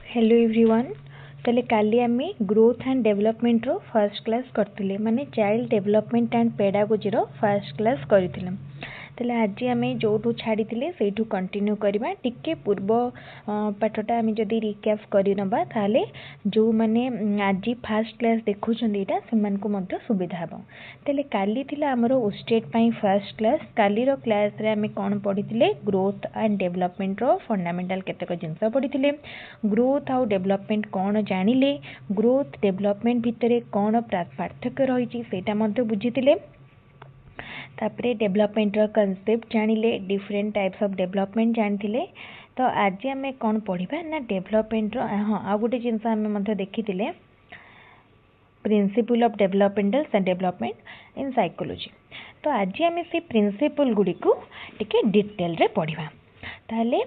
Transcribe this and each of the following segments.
Hello everyone. ताले काली आमे ग्रोथ एंड डेवलपमेंट रो फर्स्ट क्लास करथिले माने चाइल्ड डेवलपमेंट एंड पेडागोजी रो फर्स्ट क्लास करथिले। ताले आज आमे जोठू छाड़ीथिले सेठू कंटिन्यू करबा। टिके पूर्व पाठटा आमे जदी रिकैप करि नबा ताले जो माने आज फर्स्ट क्लास देखुछन्ती एटा सेमान को मध्य सुविधा हबो। ताले काली थिला हमरो स्टेट पई फर्स्ट क्लास। काली रो क्लास रे आमे कोन पढिथिले ग्रोथ एंड डेवलपमेंट रो फंडामेंटल केतेक जिंस पढिथिले। ग्रोथ आउ डेवलपमेंट कौन जानिले, ग्रोथ डेवलपमेंट भितरे कौन पार्थक्य रही सेटा मध्य बुझीथिले। तापरे डेवलपमेंट रो कांसेप्ट जानिले, डिफरेंट टाइप्स ऑफ डेवलपमेंट जानिथिले। तो आज आमे कौन पढ़िबा ना डेवलपमेंट रो आ गोटे जिंस आमे मध्य देखिथिले principle of developmental development in psychology. तो आज आमे से प्रिंसिपल गुडी को टिके डिटेल रे पढ़िबा। ताले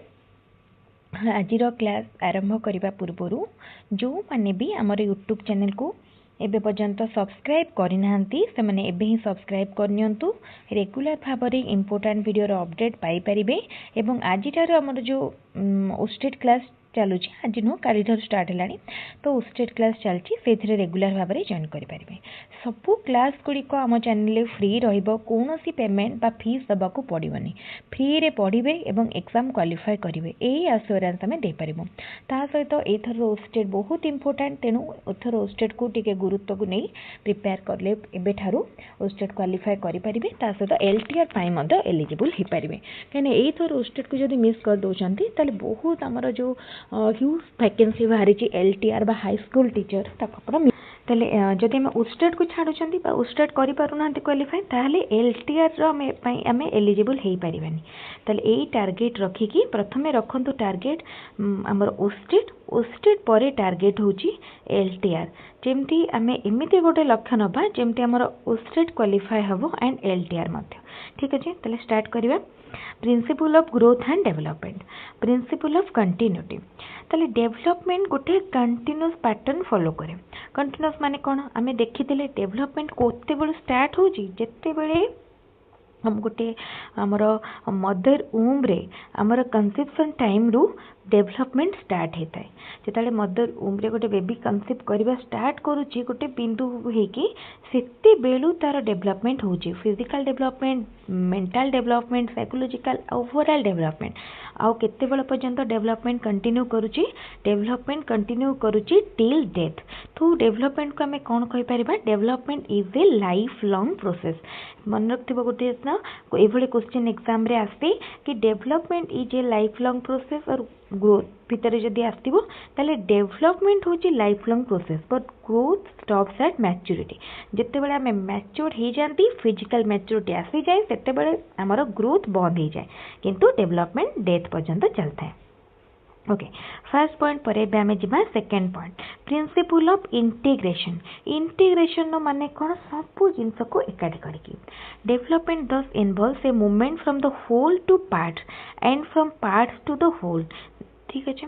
आज क्लास आरंभ करने पूर्वर जो माने भी आमर यूट्यूब चैनल को एबे पर्यंत सब्सक्राइब करना से माने एबे ही सब्सक्राइब करनियंतु। रेगुलर भाव में इंपोर्टेंट वीडियो रो अपडेट पाई परिबे। एवं आजिटार आमर जो स्टेट क्लास चलुची आज नुह काली स्टार्ट है तो स्टेट क्लास चलती से रेगुलर भाव में जॉइन करेंगे। सबू क्लास गुड़िक आम चैनल फ्री कौन सी पेमेंट बा फीस दबाक पड़ोनी। फ्री रे पढ़े और एग्जाम क्वालिफाई करेंगे यही आश्योरेंस आम देपर। ता सहित एथर स्टेट बहुत इंपोर्टेंट तेणु एथर स्टेट को टिके गुरुत्व को नहीं प्रिपेयर कले एबेठारू स्टेट क्वालिफाई करेंगे। सहित एलटीआर एलिजिबल हो पारे कहीं यही थर स्टेट को जब मिस कर दौरान ताले बहुत आमर जो ह्यूज वैकेंसी बाहरी एलटीआर बा हाई स्कूल टीचर ताले जदि आम स्टेट को छाड़ुछंती बा स्टेट करि पारुनांती क्वालिफाई ताहले एलटीआर रो आमे एलिजिबल हेई परिबानी। ताले एई टार्गेट रखिकी प्रथमे रखंतु टार्गेट हमर स्टेट परे टार्गेट होची एलटीआर। जेमती आमे एमिति गोटे लक्ष्य नबा जेमती हमर स्टेट क्वालिफाई हबो एंड एलटीआर मध्य। ठीक अछि ताले स्टार्ट करिबा। Principle of growth and development, principle of continuity. ताले डेवलपमेंट गोटे कंटिन्यूअस पैटर्न फॉलो करे। कंटिन्यूअस माने कौन आमे देखिथिले डेवलपमेंट कोते बेले स्टार्ट होची जेते बेले हम गोटे आमर मदर वूम रे आमर कंसेप्शन टाइम रू डेवलपमेंट स्टार्ट होता है। जिते मदर वूम रे गोटे बेबी कंसेप्ट करवा स्टार्ट करुच्ची गोटे बिंदु होगी सेते बेलू तार डेवलपमेंट होची। Physical development, mental development, psychological overall development आउ केते बेल पर्यंत डेवलपमेंट कंटिन्यू करुच्ची। डेवलपमेंट कंटिन्यू करुच्ची टिल डेथ। तो डेवलपमेंट को आमे कौन कहि परिबा development is a life long process. मन रखिबो गोटे ना एभले क्वेश्चन एग्जाम रे आसे कि development is a life long process और ग्रोथ भितर जदि आसो ताले डेवलपमेंट होची life long process but growth stops at maturity. जिते बड़े आम मैच्योर हो जाती फिजिकल मैच्योरिटी आसी जाए सेते बड़े आमर ग्रोथ बंद हो जाए किंतु डेवलपमेंट डेथ पर्यंत चलता है। ओके फर्स्ट पॉइंट पर एबे आमे जिबा second point principle of integration. Integration नो माने कोन सब जिंस को एकाठी करके development this involves a movement from the whole to part and from part to the whole. ठीक अच्छे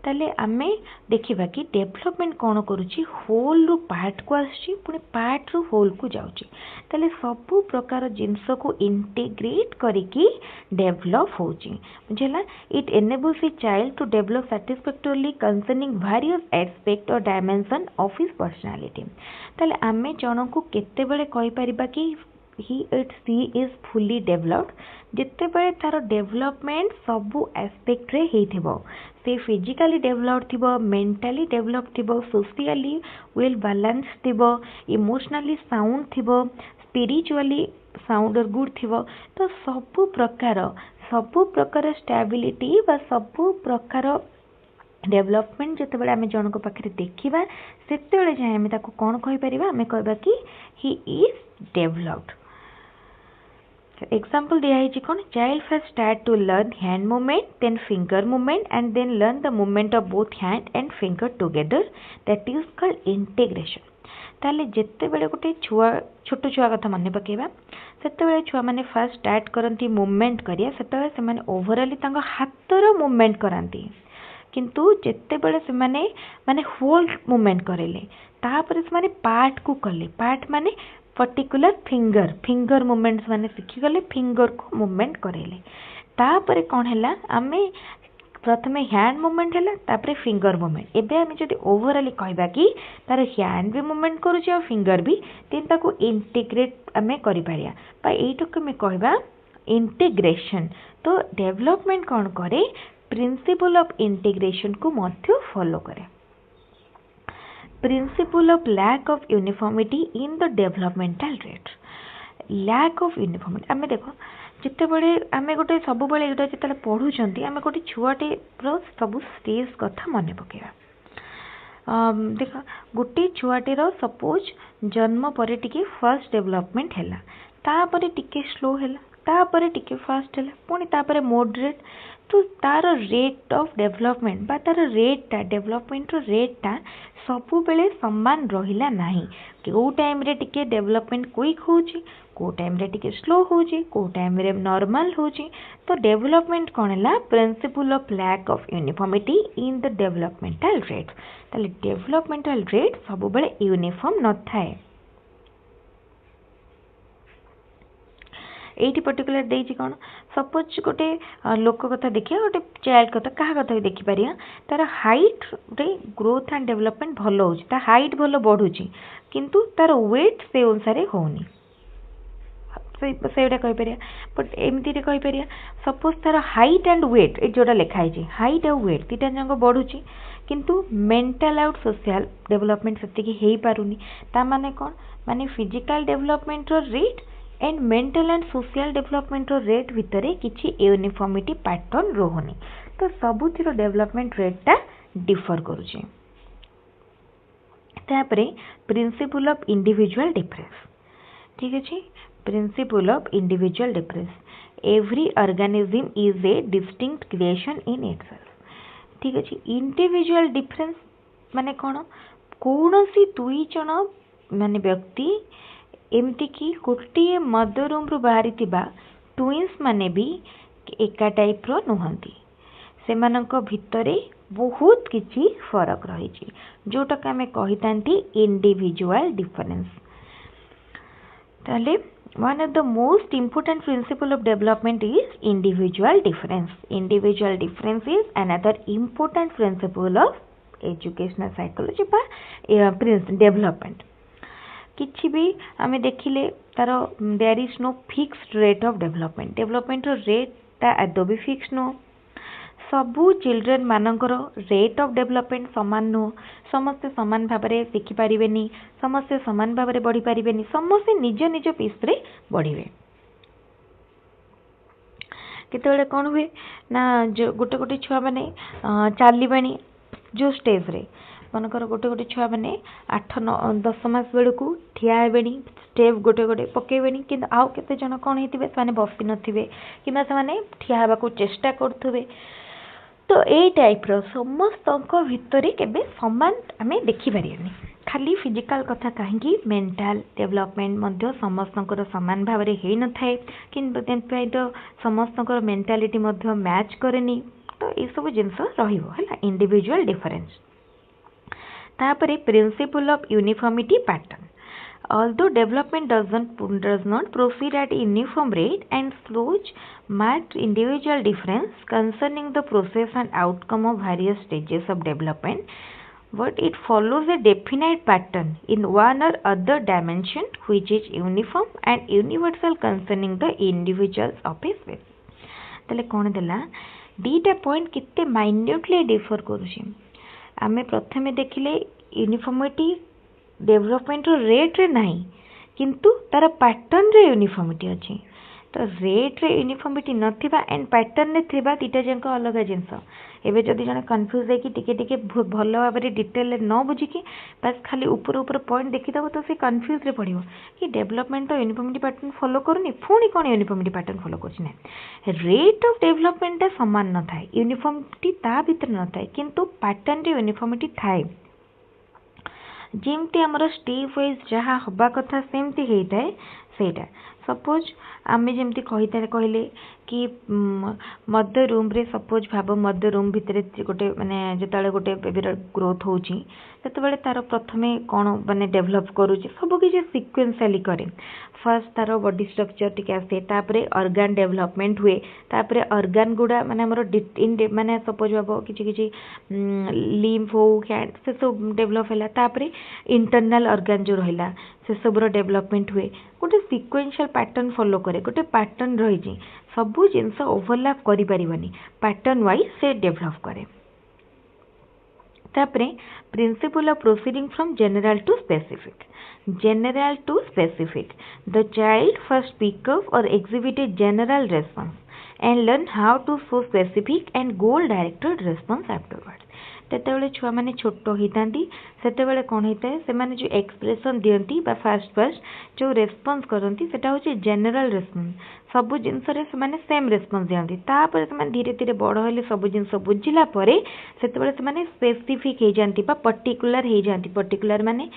ताले आमे देखिबा कि डेवलपमेंट कौन करुच्ची होल रु पार्ट को आसची पुणी पार्ट रु होल को जाउची। ताले सबु प्रकार जिंस को इंटीग्रेट करिकी डेवलप होची बुझला। It enables a child to develop satisfactorily concerning various aspect और डायमेंशन ऑफ हिज पर्सनालिटी। ताले आमे जन को केते बेले कहि परिबा कि he it she is fully developed जिते बड़े तार डेवलपमेंट सबू एस्पेक्ट रे हेइथिबो। से फिजिकली डेवलप थिबो, मेंटली डेवलप थिबो, सोशली वेल बैलेंस थिबो, इमोशनली साउंड थिबो, स्पिरिचुअली साउंड और गुड थिबो। तो सबू प्रकार स्टेबिलिटी बा सबू प्रकार डेवलपमेंट जिते बड़े आमे जनक पाखरे देखिबा सेते बेले जाय आमे ताको कोन कहि परिबा आमे कहबा कि he is developed। एग्जाम्पल दिया है कौन child first start to learn hand movement then finger movement and then learn the movement of both hand and finger together that is called integration. ताले जिते बेले गोटे छुआ छोट छुआ कथा मन पकेबा सेते बेले छुआ माने फर्स्ट स्टार्ट करंती मूवमेंट करिया सेते बेले से माने ओवरऑली तांगा हाथर मूवमेंट करांती किंतु जिते बेले से माने होल मूवमेंट करेले तापर से माने पार्ट को कले पार्ट माने पर्टिकुलर फिंगर मूवमेंट्स माने शिखी गले फिंगर को मूवमेंट करेले तापर कौन है आमे प्रथम हैंड मूवमेंट है तापर फिंगर मूवमेंट एबे आम जब ओवरऑली कहबा कि तार हैंड भी मूवमेंट करुचे और फिंगर भी तेन ताको इंटीग्रेट आम कर एटुक आम कहबा इंटीग्रेशन। तो डेवलपमेंट कौन करे प्रिंसिपल ऑफ इंटीग्रेशन को मध्य फॉलो करे। Principle of lack of uniformity in the developmental rate. Lack of uniformity आम देख जिते बड़े आम गोटे सब बड़े यहाँ जिते पढ़ुं आम गोटे छुआटे सब स्टेज कथा मन पकेगा। देख गोटे छुआटे सपोज जन्म पर टिके फर्स्ट डेवलपमेंट है तापर टिके स्लो है तापर टिके फास्ट है पुणी तापर मॉडरेट। तो तार रेट ऑफ डेवलपमेंट बा तार रेटा डेवलपमेंट रेटा सबु बेले समान रहिला नाही। को टाइम रे टिके डेवलपमेंट क्विक होची को टाइम रे टिके स्लो होची को टाइम रे नॉर्मल होची। तो डेवलपमेंट कौन है principle of lack of uniformity in the developmental rate. ताले डेवलपमेंटल रेट सबु बेले यूनिफॉर्म न थाए। एटी पर्टिकुलर देइछि कौन सपोज गोटे लोक कथा देखिए गोटे चाइल्ड कथा क्या कथा भी देखिपर तार हाइट रे ग्रोथ एंड डेवलपमेंट भल हो हाइट भल बढ़ुची किंतु तार वेट से अनुसार होनी सेटा कहीपर। बट एमती कहीपर सपोज तार हाइट एंड वेट ए जोड़ा लिखाई हाइट और वेट दीटा जाक बढ़ुची किंतु मेंटल आउट सोशल डेवलपमेंट सेतिकी हेई पारुनी। ता माने कौन माने physical development rate and mental and social development rate भितर किसी यूनिफॉर्मिटी पैटर्न रोहनी। तो सबुतिर डेवलपमेंट रेटा डिफर करुचे। तापरे प्रिंसिपल ऑफ इंडिविजुअल डिफरेंस ठीक अच्छे। Principle of individual difference every organism is a distinct creation in itself ठीक अच्छे। इंडिविजुअल डिफरेंस माने कौन कौन सी दुई जन माने व्यक्ति एमती कि गोटे मदर रूम रु बाहरी ट्विन्स माने भी एका टाइप रो नुहंती से मानक भितरे बहुत किछि फरक रही जोटा कि आम कही इंडिविजुअल डिफरेंस। ताले one of the most important principle of development is individual difference. Individual difference is another important principle of educational psychology बा डेवलपमेंट। किछि भी आमे देखिले तार there is no fixed rate of development. Development rate ता आदौ भी फिक्स नो। सबू चिल्ड्रेन मानकर रेट ऑफ डेवलपमेंट समान नो। समस्ते समान भाव में शिखि पारिबेनी समस्ते समान भाव में बढ़ी पारिबेनी समस्ते निज निज पीस रे बढ़िबे। केतेबेले कौन हुए ना जो गोटे गोटे छुआ मैंने चलवाणी जो स्टेज रे मनकर गोटे गोटे छुआ मैंने 8-9-10 मास बेलू ठिया हेबे स्टेप गोटे गोटे पकेबे कि आउ केते जन कौन होते से बसी नथिबे कि ठिया हेबाकू चेष्टा करुवे। तो यही टाइप रो समस्त भितर केबे समान आमे देखिपारे खाली फिजिकल कथा कहीं मेंटल डेवलपमेंट मध्य समस्त समान भाव में हो न थाए कि तो समस्त मेंटालिटी मध्य मैच करेनी। तो ये सब जिनस रहा इंडिविजुअल डिफरेंस। तापरे principle of uniformity pattern although development does not proceed at uniform rate and slows marked individual difference concerning the process and outcome of various stages of development, but it follows a definite pattern in one or other dimension which is uniform and universal concerning the individuals of a species। तले कौन देला दीटा point कितने minutely differ करुछि। आमे प्रथमे देखिले uniformity development rate रे नहीं किंतु तार पैटर्न रे यूनिफॉर्मिटी अच्छी। तो रेट रे यूनिफॉर्मिटी नथिबा एंड पैटर्न रे थिबा दीटा जंक अलग जिनस। एबे जदि जने कन्फ्यूज है कि टिके भल भाव में डिटेल न बुझिकी बस खाली ऊपर ऊपर पॉइंट देखीदब तो से कन्फ्यूज रे पड़िबो कि डेवलपमेंट तो यूनिफॉर्मिटी पैटर्न फॉलो करूनी पुणी कौन यूनिफॉर्मिटी पैटर्न फॉलो करछि ना। रेट ऑफ डेवलपमेंट समान न थाए यूनिफॉर्मिटी ता भीतर न थाए किंतु पैटर्न रे यूनिफॉर्मिटी थाए। जेमती आमर स्टेप वाइज जहाँ हवा कथा सेमती होता है सेटा। सपोज आमे जेमती कहले कि मदर रूम रे सपोज भाव मदर रूम भितर गोटे माने जिते गोटे बेबीर ग्रोथ होची सेतबेले तार प्रथमे कौन माने डेभलप करूची सब किसी सिक्वेन्शियली करे फर्स्ट तार बॉडी स्ट्रक्चर टिके आसे तापरे ऑर्गन डेवलपमेंट हुए तापरे ऑर्गन गुडा माने हमर माने सपोज भाव किछि किछि लिम्फ हो हैंड से सब डेवलप हैला तापरे इंटरनल ऑर्गन जो रहिला से सबरो डेवलपमेंट हुए गोटे सिक्वेन्शियल पैटर्न फॉलो करे गोटे पैटर्न रही सबू जिनस ओवरलैप करि परिबनी पैटर्न वाइज से डेवलप करे तापरे principle of proceeding from general to specific the child first speak up or exhibit a general response and learn how to show specific and goal directed response afterwards तेतबेले छुआ माने छोट होता सेतेबेले कौन होता है से माने जो एक्सप्रेशन दियंती बा फास्ट जो रेस्पॉन्स करती सेटा होची जनरल रेस्पॉन्स सबु जिनस रे से माने सेम रेस्पॉन्स दियंती तापर से माने धीरे धीरे बड़ होले सबु जिनस बुझिला परे सेतेबेले से माने स्पेसिफिक हे जानती बा पर्टिकुलर हे जानती पर्टिकुलर माने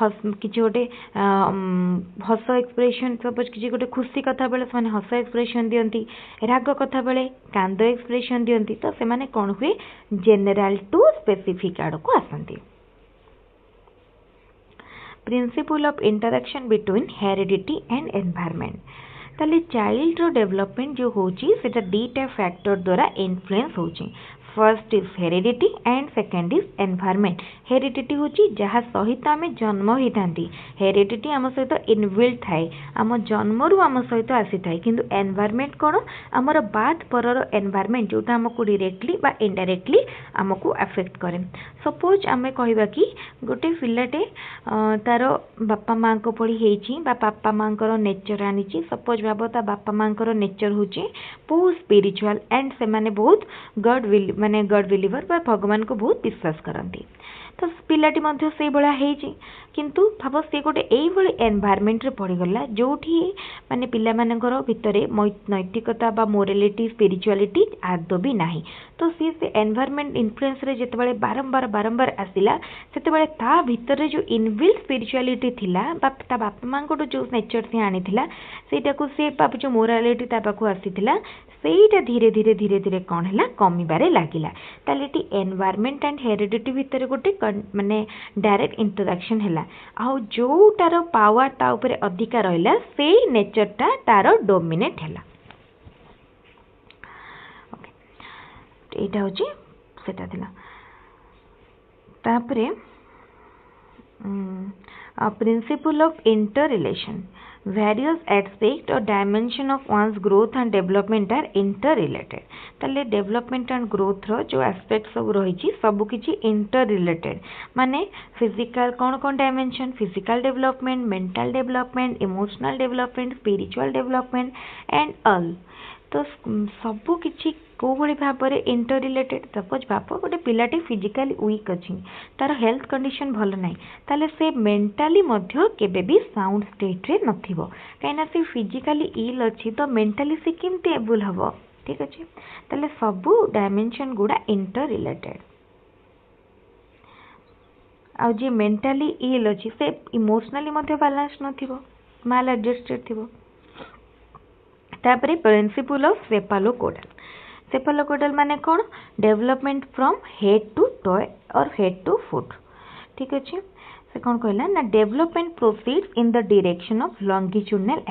किछि गोटे हस एक्सप्रेशन सपोज किछि गोटे खुशी कथा बेले से माने हस एक्सप्रेशन दियंती राग कथा बेले कांद एक्सप्रेशन दियंती तो से माने कोन हुए जनरल टू स्पेसिफिक आड़ को आसती principle of interaction between heredity and environment ताले चाइल्ड रो डेवलपमेंट जो होची सेटा दीटा फैक्टर द्वारा इन्फ्लुएंस होची first is heredity and second is environment heredity होची जहा सहित आमे जन्म होइतांती हेरिडिटी आम सहित इनबिल्ट थाए आम जन्मरु आम सहित आसी थाए किंतु एनवायरनमेंट कोन हमर बात परर एनवायरनमेंट जोटा हमको डायरेक्टली बा इनडायरेक्टली हमको अफेक्ट करे सपोज आमे कहबा कि गोटे पिलाटे तार बापा मां को पड़ी हेची बा बापा मां को नेचर आनीची सपोज भाबो ता बापा मां को नेचर होची बहुत स्पिरिचुअल एंड से माने बहुत गॉड विल माने गॉड बिलीवर बा भगवान को बहुत विश्वास करती तो पिलाटी मध्य से बड़ा हेची किंतु भाव से गोटे एई भली एनवायरनमेंट रे पड़ी गला जोठी माने पिला मानकर भितरे नैतिकता बा मोरालिटी स्पिरिचुअलिटी आदो भी नाही तो से एनवायरनमेंट इन्फ्लुएंस रे जेतेबेले बारंबार आसिला सेतेबेले ता भितरे जो इनबिल्ट स्पिरिचुअलिटी थिला बा ता बापा मां को जो नेचर से आनीथिला सेटा को से बाप जो मोरालिटी ता पाखु आसीथिला सेटा धीरे धीरे धीरे धीरे कौन है कमिबारे लागिला ताले टी एनवायरनमेंट एंड हेरिडिटी भितर गोटे माने डायरेक्ट इंटरेक्शन है आउ जोटार पावर ता ऊपर अधिका रहिला से नेचर टा तार डोमिनेट है ओके एटा होची सेटा दिला तापरे principle of inter relation various aspects or dimension of one's growth and development are interrelated ताले development and growth रो जो aspects सब रही सब किछि interrelated माने physical कौन dimension physical development mental development emotional development spiritual development and all तो सबू किछि को भली भाव में इंटर रिलेटेड सपोज भाव गोटे पिलाटी फिजिकली वीक अच्छी तार हेल्थ कंडीशन भल ना ताले से मेंटाली मध्य केबे भी साउंड स्टेट रे नथिबो कहीं से फिजिकली इल अच्छी तो मेंटाली से केमती एबल हम ठीक अच्छे ताले सबू डायमेंशन गुड़ा इंटर रिलेटेड आ जे मेंटाली इल अच्छी से इमोशनली मध्य बैलेंस नथिबो माल एडजस्टेड थिबो तापरे प्रिंसिपल ऑफ सेफालोकोडल माने कौन development from head to toe और हेड टू फुट ठीक अच्छे से कौन कहला ना development proceeds in the direction of longitudinal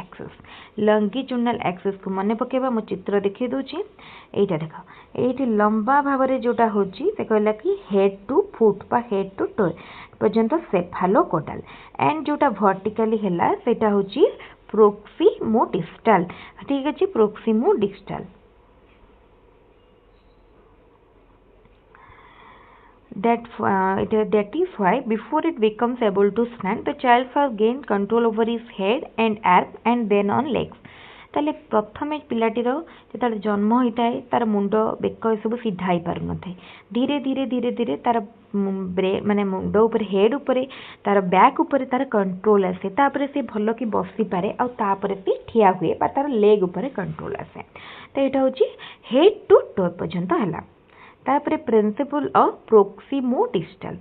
axis को मन पकेबा मो चित्र देखि दोची एटा देखो एठी लंबा भाव रे जोटा होची से कहला कि हेड टू फुट बा हेड टू टॉय पर्यंत सेफालोकोडल एंड जोटा वर्टिकली हैला सेटा होची प्रोक्सिमोडिस्टल ठीक अच्छे प्रोक्सिमोडिस्टल that is why before it becomes able to stand the child first gain control over his head and arm and then on legs ताले प्रथमे पिलाटीर जो जन्म होता है तार मुंड बेक सब सीधा ही पार न धीरे धीरे धीरे धीरे तार माने मुंड उपर हेड उपर तार बैक उपर तार कंट्रोल आसे तापर से भल कि बसी पारे आ तापर से ठिया हुए बा तार लेग उपर कंट्रोल आसे तो यहाँ हूँ हेड टू टो पर्यंत है तापर principle of proximodistal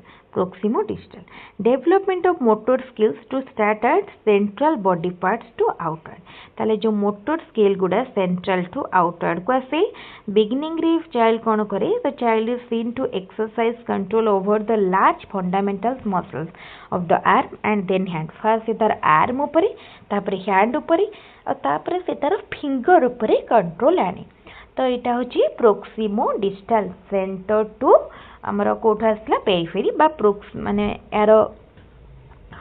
development of motor skills to start at central body parts to outward ताले जो मोटर स्किल गुडा सेंट्रल टू आउटवर्ड को आसे बिगिनिंग रे चाइल्ड कौन करे the child is seen to exercise control over the large fundamental muscles of the arm and then hand first से तार आर्म उपरे तापर हैंड उपरे और तापर से तार फिंगर उपरे कंट्रोल आने तो यहाँ हूँ प्रोक्सिमोडिस्टल सेंटर टू आमर कौट आसला पेरिफेरी बा प्रोक्स माने यार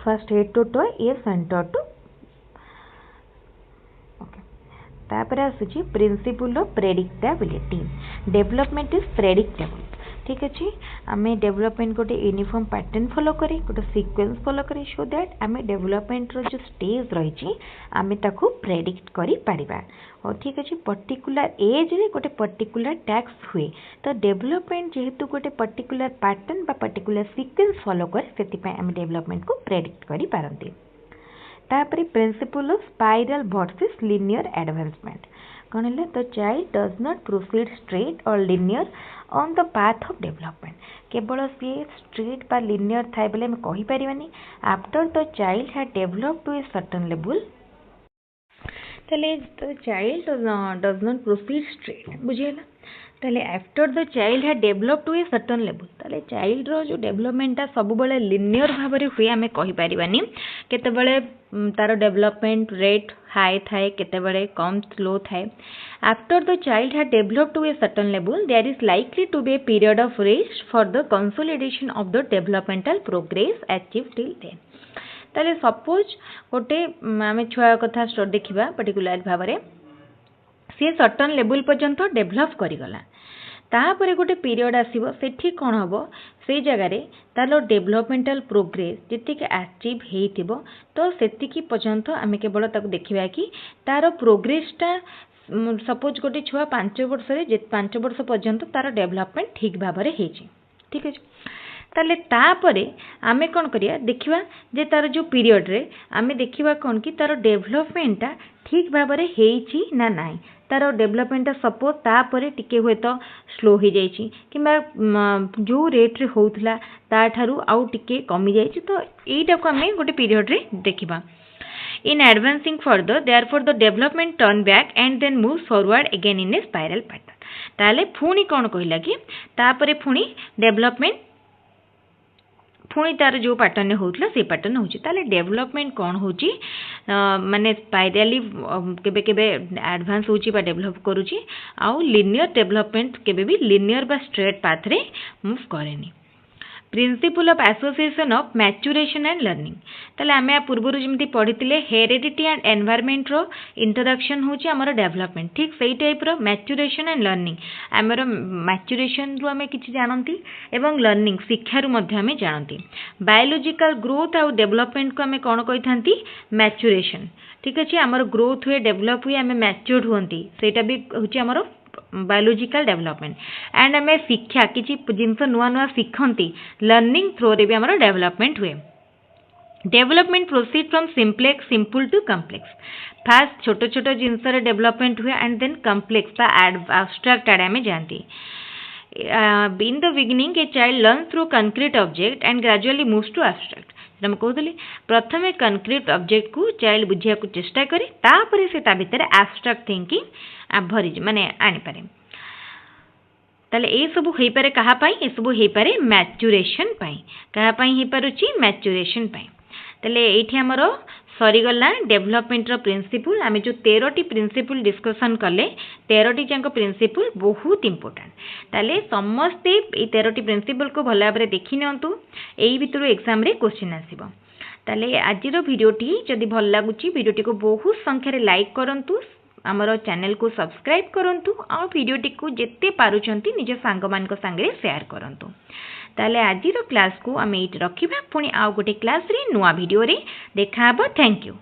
फर्स्ट हेड टू टो ये सेंटर टू ओके तापर आसुची principle of predictability development is predictable ठीक अच्छे आम डेवलपमेंट गोटे यूनिफॉर्म पैटर्न फॉलो करें गोटे सीक्वेंस फॉलो करें सो दैट आम डेवलपमेंट रो जो स्टेज रही आम ताकू प्रेडिक्ट करि पारिबा और ठीक अच्छे पर्टिकुलर एज रे गोटे पर्टिकुलर टैक्स हुए तो डेवलपमेंट जेहेतु गोटे पर्टिकुलर पैटर्न बा पर्टिकुलर सीक्वेंस फॉलो करे सेतिपय आम डेवलपमेंट को प्रेडिक्ट करि पारंती तापरे principle of spiral versus linear advancement कौन है the child does not proceed straight और linear on the path of development केवल सी स्ट्रेट बा लिनियर थाए बोले कहि परिबानी after the child had developed to a certain level ताले the child does not proceed straight बुझेला ताले after the child had developed to a certain level ताले चाइल्ड रो जो डेवलपमेंट सब बेले लिनियर भाव में हुए आम कहि परिबानी केतेबेले तार डेवलपमेंट रेट हाई थाए केतेबेले कम स्लो थाए after the child had developed to a certain level there is likely to be a period of rest for the consolidation of the developmental progress achieve till then ताले suppose गोटे आम छुआ कथा देखा पर्टिकुलर भाव में सी सर्टन लेवल पर्यंत डेभलप करिगला तापर गोटे पीरियड आसीबो सेठी कोन हबो से जगह तार डेभलपमेंटल प्रोग्रेस जीक अचीव हेइथिबो तो सेतिकी पर्यंत आम केवल ताको देखिबा कि तार प्रोग्रेसटा सपोज गोटे छुआ 5 वर्ष रे 5 वर्ष पर्यंत तार डेभलपमेंट ठीक भाव में हेछि ठीक अछि ताले तापरे आमे कौन करिया देखिबा जे तार जो पीरियड रे आमे देखिबा कौन कि तार डेभलपमेंटा ठीक भाव में हेछि ना नाई तार डेभलपमेंटा सपोज तापरे टिके हुए तो स्लो हो जाइछि किंबा जो रेट रे होउथला ता ठारू आउ टिके कमी जाइछि तो एटा को आमे गोटे पीरियड रे देखिबा in advancing further therefore the development turn back and then moves forward again in a spiral pattern ताले पुणी कौन कहला कि तापरे पुणी डेवलपमेंट पुणी तार जो पैटर्न होउतला से पैटर्न होउची ताले डेवलपमेंट कौन होउची माने स्पाइराली केबे केबे एडवांस होउची बा डेवलप करूची आउ लिनियर डेवलपमेंट केबे भी लिनियर बा स्ट्रेट पाथ रे मूव करेनी principle of association of maturation and learning ताले आमे पूर्व जमी पढ़ी हेरेडिटी एंड एनवायरनमेंट रो इंट्रोडक्शन होची हमर डेवलपमेंट ठीक सही टाइप रो मैच्यूरेशन एंड लर्निंग आमर मैच्यूरेशन रु आमे किछि जानंती एवं लर्निंग शिक्षा रु मध्ये आमे जानंती बायोलॉजिकल ग्रोथ और डेवलपमेंट को आमे कोन कहिथांती मैच्यूरेशन ठीक अछि हमर ग्रोथ हुए डेवलप हुए आमे मैच्योर्ड होंती सेटा भी होची हमर बायोलॉजिकल डेवलपमेंट एंड आम शिक्षा किसी जिनस नुआ नुआ शिखती लर्निंग थ्रो रे भी आमर डेवलपमेंट हुए development proceed from simple to complex fast छोट छोट जिनस डेवलपमेंट हुए एंड देन कम्प्लेक्स एब्स्ट्रैक्ट आड़े आम जानती in the beginning a child learn through concrete object and gradually moves to abstract कहते प्रथम कंक्रीट ऑब्जेक्ट को चाइल्ड बुझा चेष्टा करे तापर से ता भितर एब्स्ट्रैक्ट थिंकिंग भरी माने आनी पारे ताले ए सब हो पारे कहा पाई ए सब हो पारे मैच्यूरेशन पाई कहा पाई हो पारुची मैच्यूरेशन पाई ताले एठी हमरो सरीगला डेवलपमेंट रो प्रिंसिपल आमे जो 13टी प्रिंसिपल डिस्कशन कले 13टी जांक प्रिंसिपल बहुत इंपोर्टेंट ताले समस्ते ए 13टी प्रिंसिपल को भला भाबरे देखि नंतु एई भितरु एग्जाम रे क्वेश्चन आसीबो ताले आजिरो वीडियोटी जदि भल लागुची वीडियोटी को बहुत संख्या रे लाइक करंतु आमर चैनल को सब्सक्राइब करंतु आ वीडियोटी को जेते पारुचंती निज सांग मान को संगे शेयर करंतु ताले आजिरो क्लास को आमे एट रखिबा पुणी आ गोटे क्लास रे नुआ वीडियो रे देखा हबो थैंक यू।